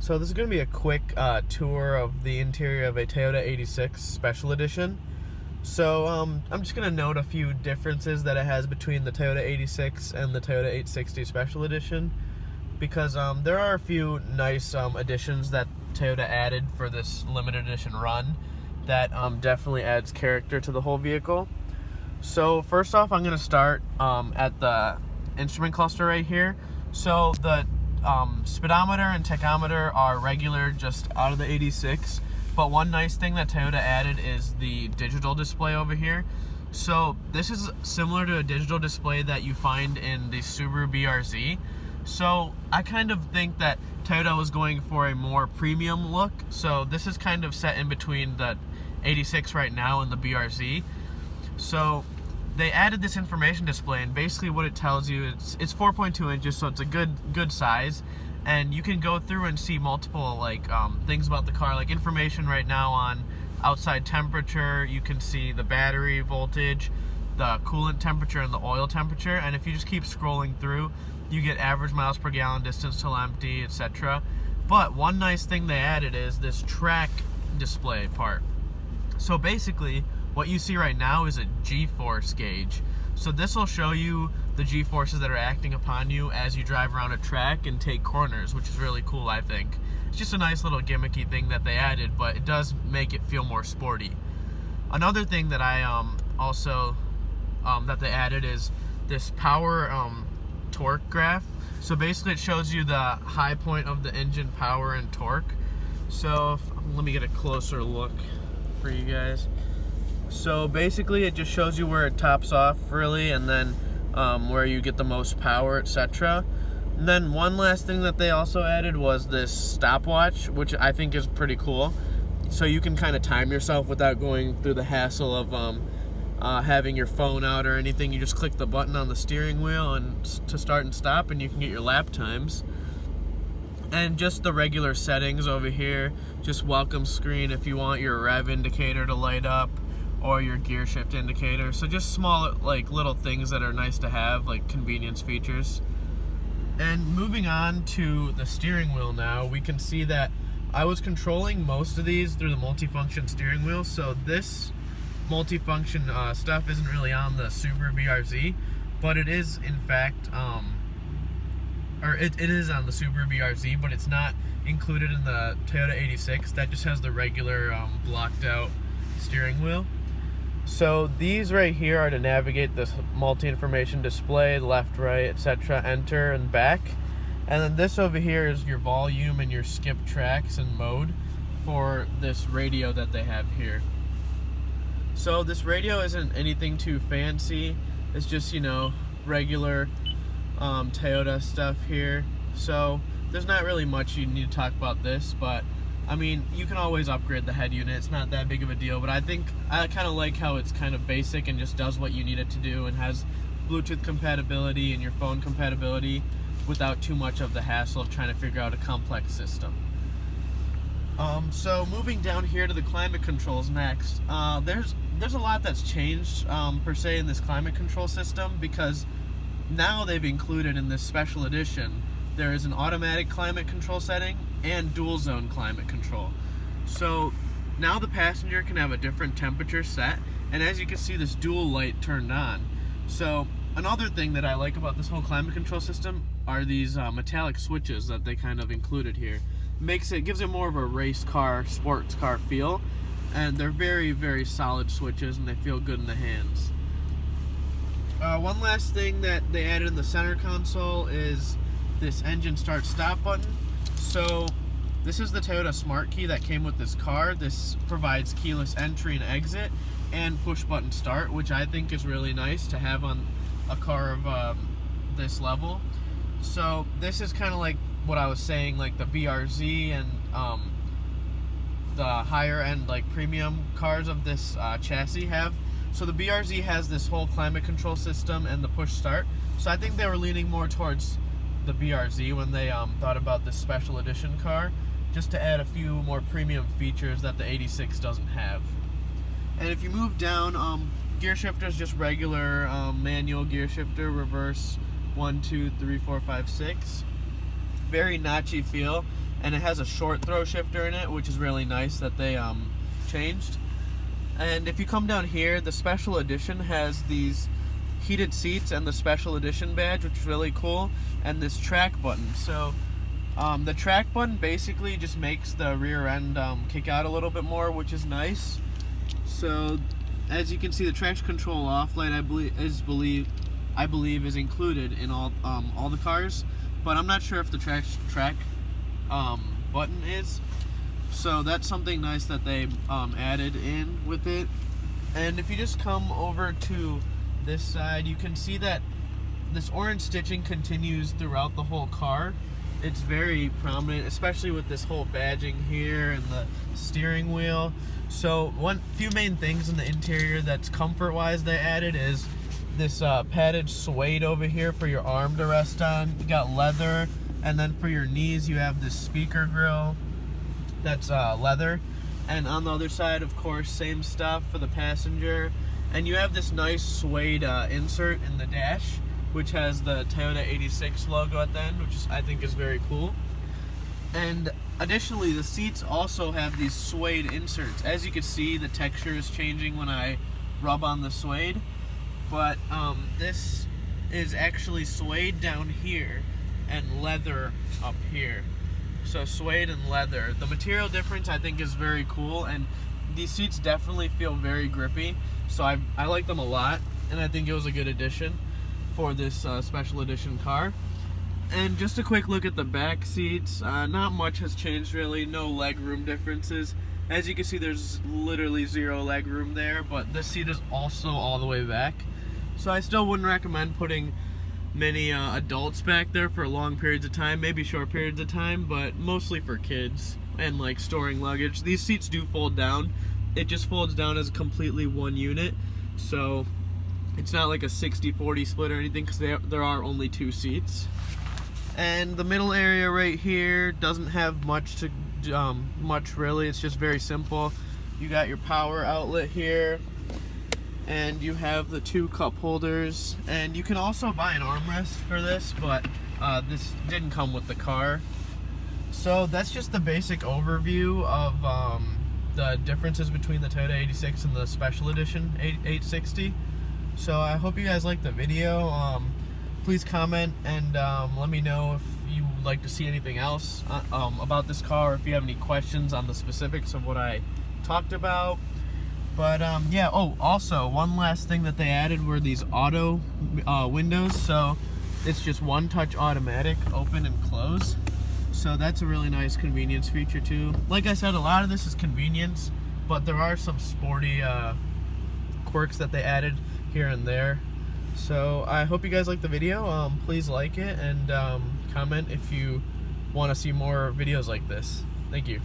So this is going to be a quick tour of the interior of a Toyota 86 Special Edition. So I'm just going to note a few differences that it has between the Toyota 86 and the Toyota 860 Special Edition, because there are a few nice additions that Toyota added for this limited edition run that definitely adds character to the whole vehicle. So first off, I'm going to start at the instrument cluster right here. So the speedometer and tachometer are regular, just out of the 86. But one nice thing that Toyota added is the digital display over here. So this is similar to a digital display that you find in the Subaru BRZ. So I kind of think that Toyota was going for a more premium look. So this is kind of set in between the 86 right now and the BRZ. So they added this information display, and basically what it tells you, it's 4.2 inches, so it's a good size, and you can go through and see multiple things about the car, like information right now on outside temperature. You can see the battery voltage, the coolant temperature, and the oil temperature. And if you just keep scrolling through, you get average miles per gallon, distance till empty, etc. But one nice thing they added is this track display part. So basically what you see right now is a G-force gauge. So this will show you the G-forces that are acting upon you as you drive around a track and take corners, which is really cool, I think. It's just a nice little gimmicky thing that they added, but it does make it feel more sporty. Another thing that I that they added is this power torque graph. So basically it shows you the high point of the engine power and torque. So let me get a closer look for you guys. So basically it just shows you where it tops off really, and then where you get the most power, etc. And then one last thing that they also added was this stopwatch, which I think is pretty cool. So you can kind of time yourself without going through the hassle of having your phone out or anything. You just click the button on the steering wheel and to start and stop, and you can get your lap times. And just the regular settings over here, just welcome screen if you want your rev indicator to light up, or your gear shift indicator. So just small little things that are nice to have, like convenience features. And moving on to the steering wheel now, we can see that I was controlling most of these through the multifunction steering wheel. So this multifunction stuff isn't really on the Subaru BRZ, but it is in fact, it is on the Subaru BRZ, but it's not included in the Toyota 86. That just has the regular blocked out steering wheel. So these right here are to navigate this multi-information display, left, right, etc., enter, and back. And then this over here is your volume and your skip tracks and mode for this radio that they have here. So this radio isn't anything too fancy. It's just, regular Toyota stuff here. So there's not really much you need to talk about this, but I mean, you can always upgrade the head unit. It's not that big of a deal, but I think I kind of like how it's kind of basic and just does what you need it to do, and has Bluetooth compatibility and your phone compatibility without too much of the hassle of trying to figure out a complex system. So moving down here to the climate controls next, there's a lot that's changed per se in this climate control system, because now they've included in this special edition, there is an automatic climate control setting and dual zone climate control. So now the passenger can have a different temperature set, and as you can see, this dual light turned on. So another thing that I like about this whole climate control system are these metallic switches that they kind of included here. Gives it more of a race car, sports car feel, and they're very, very solid switches, and they feel good in the hands. One last thing that they added in the center console is this engine start stop button. So this is the Toyota Smart Key that came with this car. This provides keyless entry and exit and push button start, which I think is really nice to have on a car of this level. So this is kind of like what I was saying, like the BRZ and the higher end premium cars of this chassis have. So the BRZ has this whole climate control system and the push start. So I think they were leaning more towards the BRZ when they thought about this special edition car, just to add a few more premium features that the 86 doesn't have. And if you move down, gear shifter is just regular manual gear shifter, reverse 1, 2, 3, 4, 5, 6. Very notchy feel, and it has a short throw shifter in it, which is really nice that they changed. And if you come down here, the special edition has these heated seats and the special edition badge, which is really cool, and this track button. So the track button basically just makes the rear end kick out a little bit more, which is nice. So as you can see, the traction control off light I believe is included in all the cars, but I'm not sure if the track button is. So that's something nice that they added in with it. And if you just come over to this side, you can see that this orange stitching continues throughout the whole car. It's very prominent, especially with this whole badging here and the steering wheel. So few main things in the interior that's comfort-wise they added is this padded suede over here for your arm to rest on. You got leather, and then for your knees you have this speaker grill that's leather. And on the other side, of course, same stuff for the passenger. And you have this nice suede insert in the dash, which has the Toyota 86 logo at the end, which I think is very cool. And additionally, the seats also have these suede inserts. As you can see, the texture is changing when I rub on the suede. But this is actually suede down here and leather up here. So suede and leather. The material difference I think is very cool, and these seats definitely feel very grippy. So I like them a lot, and I think it was a good addition for this special edition car. And just a quick look at the back seats. Not much has changed really. No leg room differences. As you can see, there's literally zero leg room there, but this seat is also all the way back. So I still wouldn't recommend putting many adults back there for long periods of time, maybe short periods of time, but mostly for kids and like storing luggage. These seats do fold down. It just folds down as completely one unit, so it's not like a 60-40 split or anything, because there are only two seats. And the middle area right here doesn't have much really. It's just very simple. You got your power outlet here, and you have the two cup holders, and you can also buy an armrest for this, but this didn't come with the car. So that's just the basic overview of the differences between the Toyota 86 and the special edition 860. So I hope you guys liked the video. Please comment and let me know if you would like to see anything else about this car, or if you have any questions on the specifics of what I talked about. But yeah, oh, also one last thing that they added were these auto windows. So it's just one touch automatic, open and close. So that's a really nice convenience feature too. Like I said, a lot of this is convenience, but there are some sporty quirks that they added here and there. So I hope you guys like the video. Please like it and comment if you want to see more videos like this. Thank you.